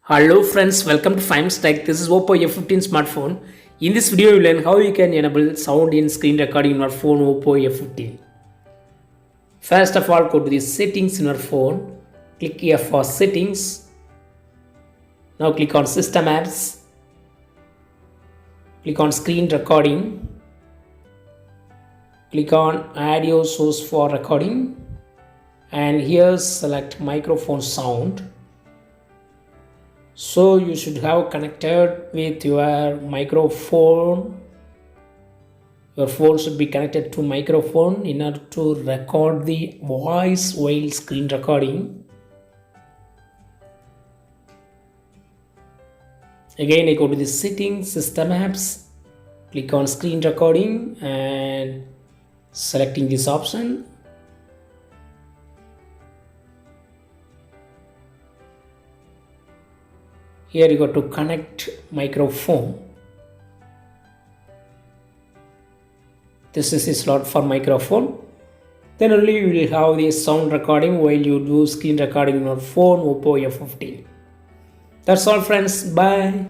Hello friends, welcome to Fimes Tech. This is Oppo F15 smartphone. In this video, you learn how you can enable sound in screen recording in your phone Oppo F15. First of all, go to the settings in your phone. Click here for settings. Now click on system apps. Click on screen recording. Click on audio source for recording. And here select microphone sound. So you should have connected with your microphone. Your phone should be connected to microphone in order to record the voice while screen recording. Again, I go to the settings, system apps, click on screen recording and selecting this option. Here you go to connect microphone. This is a slot for microphone. Then only you will have the sound recording while you do screen recording on your phone Oppo F15. That's all friends. Bye.